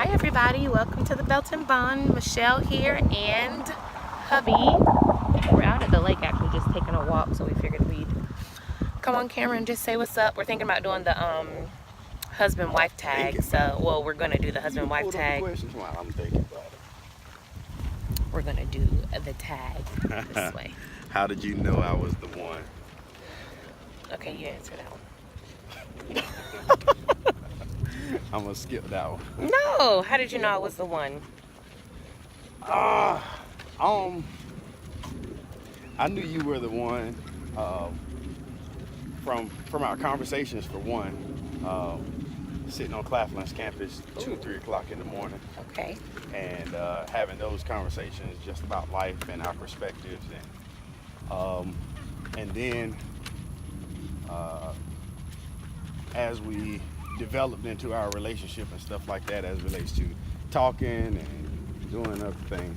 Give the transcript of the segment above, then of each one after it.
Hi everybody, welcome to the Belton Bond. Michelle here and hubby. We're out at the lake actually, just taking a walk, so we figured we'd come on camera and just say what's up. We're thinking about doing the husband-wife tag. So, well, we're gonna do the husband-wife tag. I'm thinking about it. We're gonna do the tag this way. How did you know I was the one? Okay, you answer that one. I'm gonna skip that one. No, how did you know I was the one? I knew you were the one from our conversations, for one. Sitting on Claflin's campus 2-3 o'clock in the morning. Okay. And having those conversations just about life and our perspectives, and then as we developed into our relationship and stuff like that, as it relates to talking and doing other things,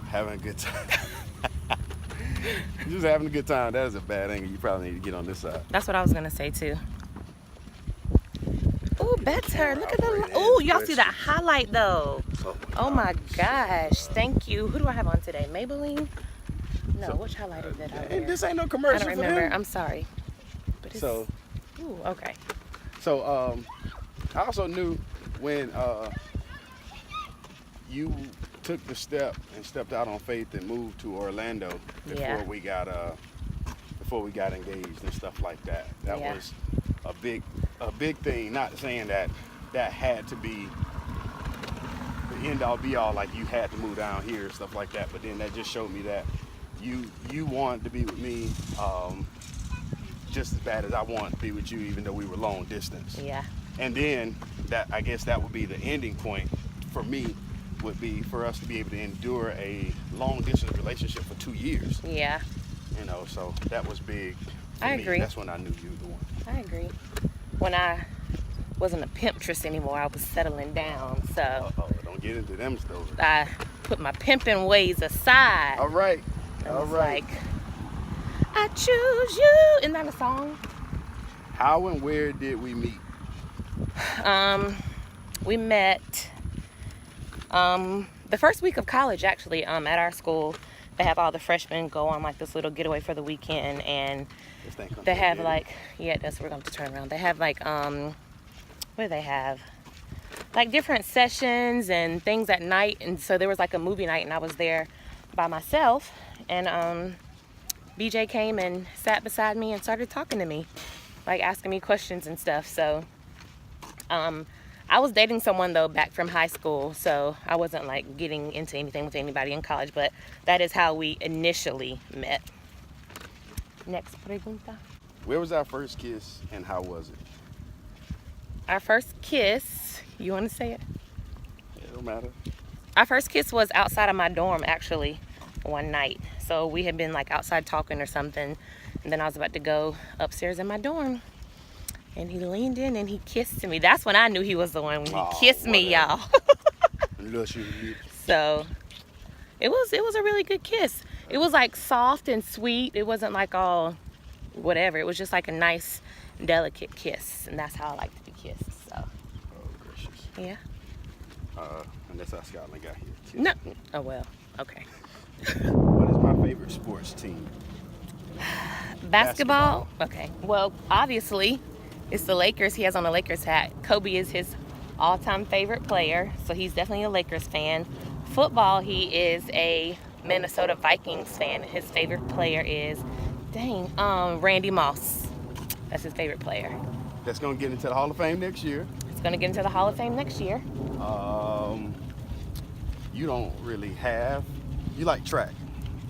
having a good time. Just having a good time. That is a bad angle. You probably need to get on this side. That's what I was gonna say too. Oh, better. Look at the. Oh, y'all see that highlight though? Oh my gosh! Thank you. Who do I have on today? Maybelline? No, which highlight is it? And this ain't no commercial. I don't remember. I'm sorry. But it's, so. Ooh, okay. So I also knew when you took the step and stepped out on faith and moved to Orlando before we got engaged and stuff like that. That was a big thing. Not saying that had to be the end all be all, like you had to move down here and stuff like that. But then that just showed me that you wanted to be with me just as bad as I wanted to be with you, even though we were long distance. Yeah. And then I guess that would be the ending point for me, would be for us to be able to endure a long distance relationship for 2 years. Yeah. You know, so that was big for I me. agree. That's when I knew you were the one. I agree. When I wasn't a pimptress anymore, I was settling down. So Don't get into them stories. I put my pimping ways aside. All right. All right. Like, I choose you. Isn't that a song? How and where did we meet? We met the first week of college, actually, at our school. They have all the freshmen go on like this little getaway for the weekend, and they have like, that's we're going to turn around. They have like, what do they have? Like different sessions and things at night, and so there was like a movie night, and I was there by myself, and BJ came and sat beside me and started talking to me, like asking me questions and stuff. So I was dating someone though back from high school, so I wasn't like getting into anything with anybody in college, but that is how we initially met. Next pregunta. Where was our first kiss and how was it? Our first kiss, you want to say it? It don't matter. Our first kiss was outside of my dorm, actually, one night. So we had been like outside talking or something, and then I was about to go upstairs in my dorm, and he leaned in and he kissed me. That's when I knew he was the one, when he kissed me, y'all. So it was a really good kiss. It was like soft and sweet. It wasn't like all whatever. It was just like a nice, delicate kiss, and that's how I like to be kissed. So. Oh, gracious. Yeah. And that's how Scotland got here. No. Oh well. Okay. What is my favorite sports team? Basketball? Okay. Well, obviously, it's the Lakers. He has on a Lakers hat. Kobe is his all-time favorite player, so he's definitely a Lakers fan. Football, he is a Minnesota Vikings fan. His favorite player is, Randy Moss. That's his favorite player. That's going to get into the Hall of Fame next year. It's going to get into the Hall of Fame next year. You don't really have... You like track.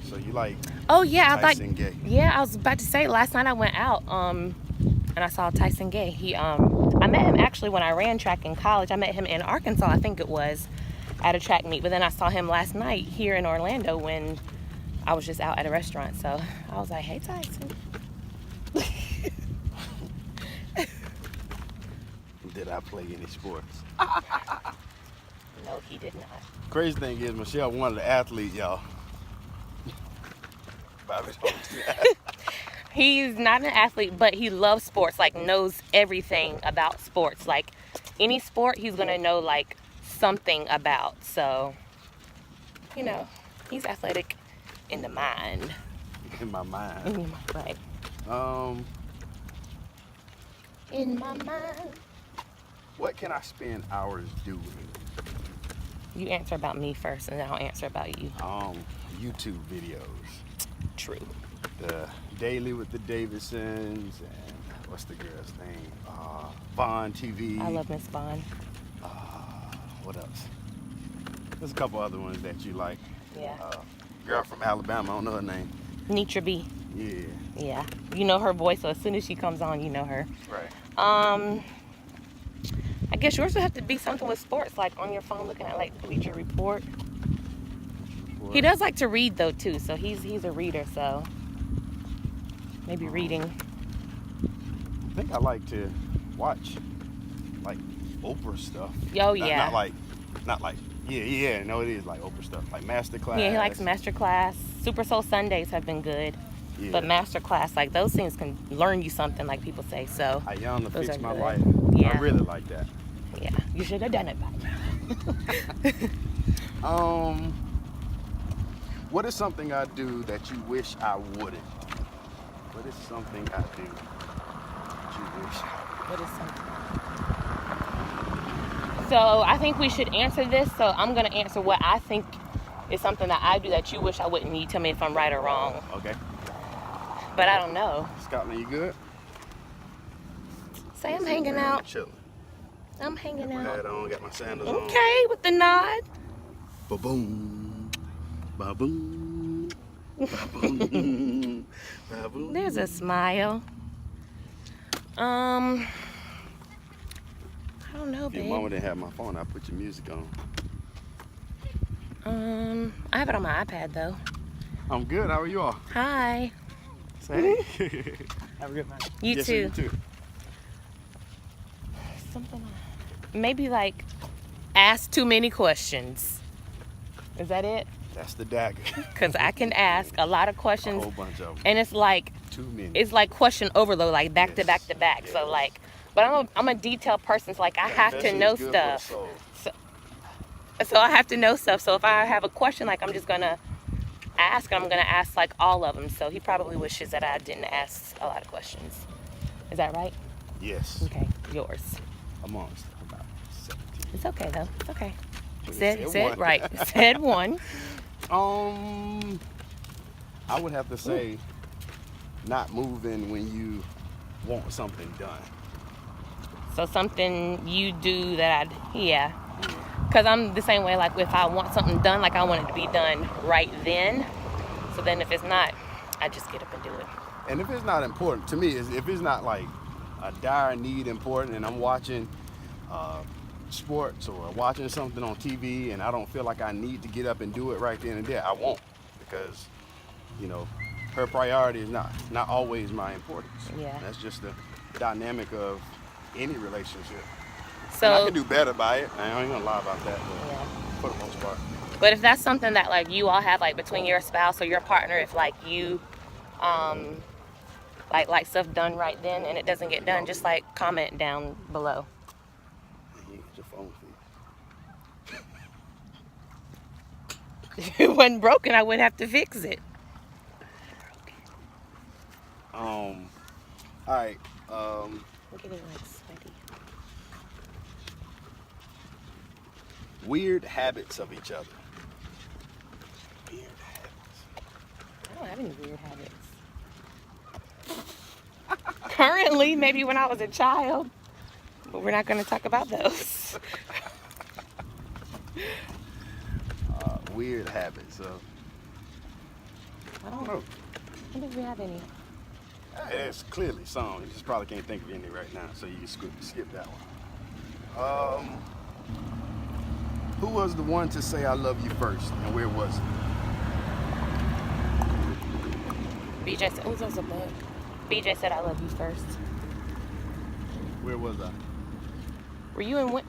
So you like Tyson Gay. Yeah, I was about to say, last night I went out and I saw Tyson Gay. I met him actually when I ran track in college. I met him in Arkansas, I think it was, at a track meet. But then I saw him last night here in Orlando when I was just out at a restaurant. So I was like, hey, Tyson. Did I play any sports? No, he did not. Crazy thing is, Michelle, one of the athletes, y'all. He's not an athlete, but he loves sports, like knows everything about sports. Like any sport, he's gonna know like something about. So, you know, he's athletic in the mind. In my mind. Right. In my mind. What can I spend hours doing? You answer about me first, and then I'll answer about you. YouTube videos. True. The Daily with the Davidsons, and what's the girl's name? Vaughn TV. I love Miss Vaughn. What else? There's a couple other ones that you like. Yeah. Girl from Alabama, I don't know her name. Nitra B. Yeah. Yeah. You know her voice, so as soon as she comes on, you know her. Right. I guess yours would have to be something with sports, like on your phone looking at like Bleacher Report. He does like to read though too, so he's a reader, so maybe reading. I think I like to watch like Oprah stuff. Oh yeah. Not like yeah, no, it is like Oprah stuff, like Masterclass. Yeah, he likes Masterclass. Super Soul Sundays have been good. Yeah. But Masterclass, like those things can learn you something, like people say. So Ayana those Fix are My good. Life. Yeah. I really like that. Yeah, you should have done it by now. What is something I do that you wish I wouldn't? What is something I do that you wish? What is something? So I think we should answer this. So I'm gonna answer what I think is something that I do that you wish I wouldn't. You tell me if I'm right or wrong. Okay. But I don't know. Scotland, you good? Say I'm hanging out. Chilling. I'm hanging Got my out. hat on, got my sandals on. Okay, with the nod. Ba-boom. Ba-boom. Ba-boom. Ba-boom. There's a smile. I don't know, If your babe. mama didn't have my phone, I'd put your music on. I have it on my iPad though. I'm good. How are you all? Hi. Say. Have a good night. You Yes, too. sir, you too. Something maybe like ask too many questions. Is that it? That's the dagger. Because I can ask a lot of A questions, whole bunch of them. and it's like Too many. question overload, like back to Yes. back to back. So like, but I'm a detailed person, so like I have to Confession know is good for the stuff. soul. So I have to know stuff. So if I have a question, like I'm just gonna ask, I'm gonna ask like all of them. So he probably wishes that I didn't ask a lot of questions. Is that right? Yes. Okay, yours. Amongst about 17. It's okay though. It's okay. But Said it one. right. Said one. I would have to say not moving when you want something done. So something you do that yeah. Because I'm the same way, like if I want something done, like I want it to be done right then. So then if it's not, I just get up and do it. And if it's not important, to me, if it's not like a dire need important and I'm watching sports or watching something on TV and I don't feel like I need to get up and do it right then and there, I won't. Because, you know, her priority is not always my importance. Yeah. That's just the dynamic of any relationship. So And I can do better by it. I ain't gonna lie about that, but yeah. for the most part. But if that's something that like you all have like between your spouse or your partner, if like you like stuff done right then and it doesn't get done, just like comment down below. You get your phone fixed. If it wasn't broken, I wouldn't have to fix it. All right. Look at it like sweaty. Weird habits of each other. Weird habits. I don't have any weird habits. Currently, maybe when I was a child, but we're not going to talk about those. Weird habits of. I I don't know. don't think we have any. It's clearly some. You just probably can't think of any right now, so you can skip that one. Who was the one to say I love you first, and where was it? BJ said, oh, there's a bug. BJ said, I love you first. Where was I? Were you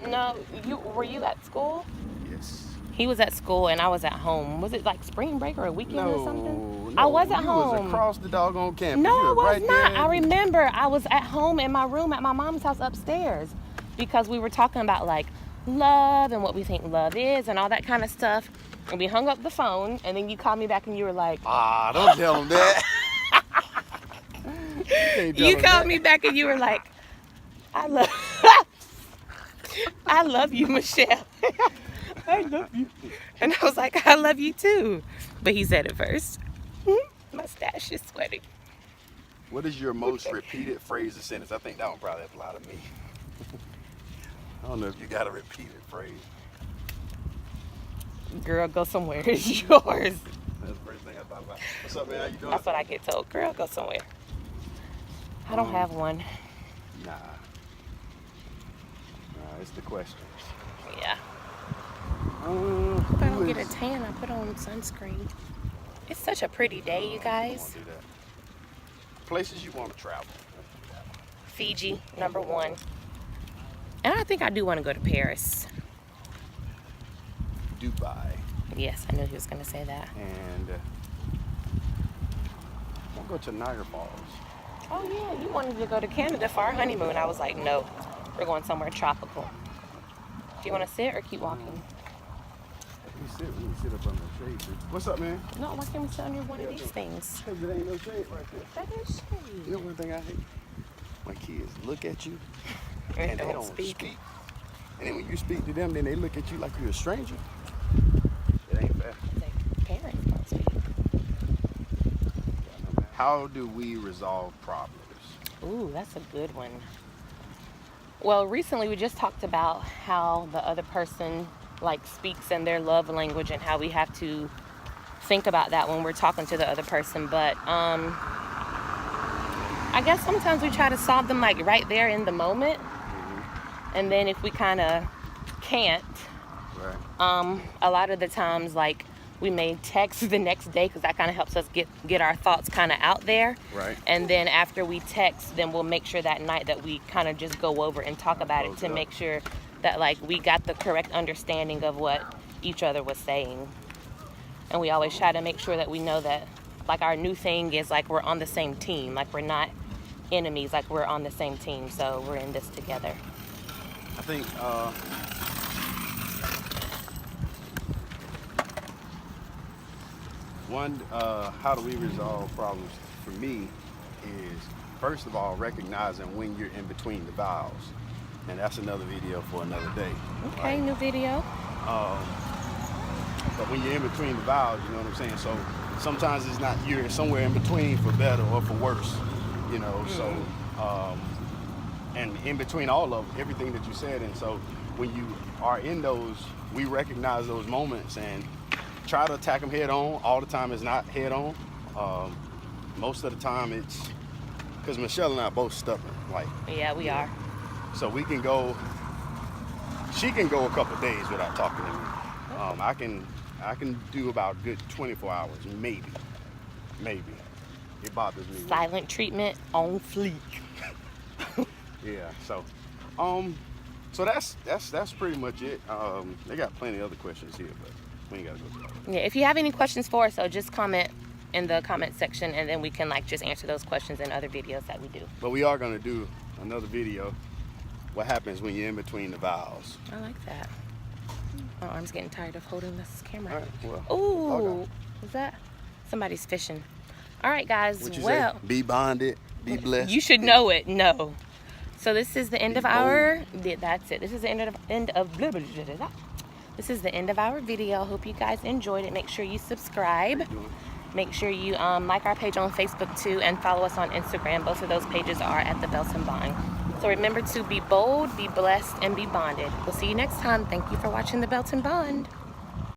were you at school? Yes. He was at school and I was at home. Was it like spring break or a weekend or something? No, I was at you home. was across the doggone campus. No, You I were was right not. there. I remember I was at home in my room at my mom's house upstairs because we were talking about like love and what we think love is and all that kind of stuff. And we hung up the phone, and then you called me back and you were like, don't tell them that. You called me back and you were like, I love you, Michelle. I love you. And I was like, I love you too. But he said it first. My stash is sweating. What is your most repeated phrase or sentence? I think that one probably apply to me. I don't know if you got a repeated phrase. Girl, go somewhere. It's yours. That's the first thing I thought about. What's up, man? How you doing? That's what I get told. Girl, go somewhere. I don't have one. Nah, it's the questions. Yeah. If I don't get a tan, I put on sunscreen. It's such a pretty day, you guys. Do that. Places you want to travel. Fiji, #1. And I think I do want to go to Paris. Dubai. Yes, I knew he was going to say that. And we'll go to Niagara Falls. Oh, yeah, you wanted to go to Canada for our honeymoon. I was like, no, we're going somewhere tropical. Do you want to sit or keep walking? We can sit up under the shade tree. What's up, man? No, why can't we sit under one of these things? Because there ain't no shade right there. That is shade. You know one thing I hate? When kids look at you And and they don't speak. And then when you speak to them, then they look at you like you're a stranger. It ain't fair. Like parents don't speak. How do we resolve problems? Ooh, that's a good one. Well, recently we just talked about how the other person like speaks in their love language and how we have to think about that when we're talking to the other person. But I guess sometimes we try to solve them like right there in the moment. And then if we kind of can't, Right. a lot of the times like we may text the next day because that kind of helps us get our thoughts kind of out there. Right. And then after we text, then we'll make sure that night that we kind of just go over and talk about it to make sure that like we got the correct understanding of what each other was saying. And we always try to make sure that we know that like our new thing is like we're on the same team, like we're not enemies, like we're on the same team, so we're in this together. I think how do we resolve problems for me is first of all recognizing when you're in between the vowels, and that's another video for another day. Okay, right? new video. But when you're in between the vowels, you know what I'm saying? So sometimes it's not, you're somewhere in between for better or for worse, you know? So and in between all of everything that you said, and so when you are in those, we recognize those moments and try to attack them head on. All the time it's not head on. Most of the time it's because Michelle and I are both stubborn. Like, Yeah, we are. so we can go. She can go a couple days without talking to me. I can do about good 24 hours, maybe. It bothers me. Silent treatment on fleek. Yeah. So that's pretty much it. They got plenty of other questions here, but we ain't gotta go through all. Yeah, if you have any questions for us, so just comment in the comment section, and then we can like just answer those questions in other videos that we do. But we are gonna do another video. What happens when you're in between the vowels? I like that. My arm's getting tired of holding this camera. All right. Well. Ooh, is that somebody's fishing? All right, guys. What you Well, say? Be bonded. Be blessed. you should know it. No. So this is the end of Be our. That's it. This is the end of blah, blah, blah, blah, blah. This is the end of our video. Hope you guys enjoyed it. Make sure you subscribe. Make sure you like our page on Facebook too, and follow us on Instagram. Both of those pages are at The Belton Bond. So remember to be bold, be blessed, and be bonded. We'll see you next time. Thank you for watching The Belton Bond.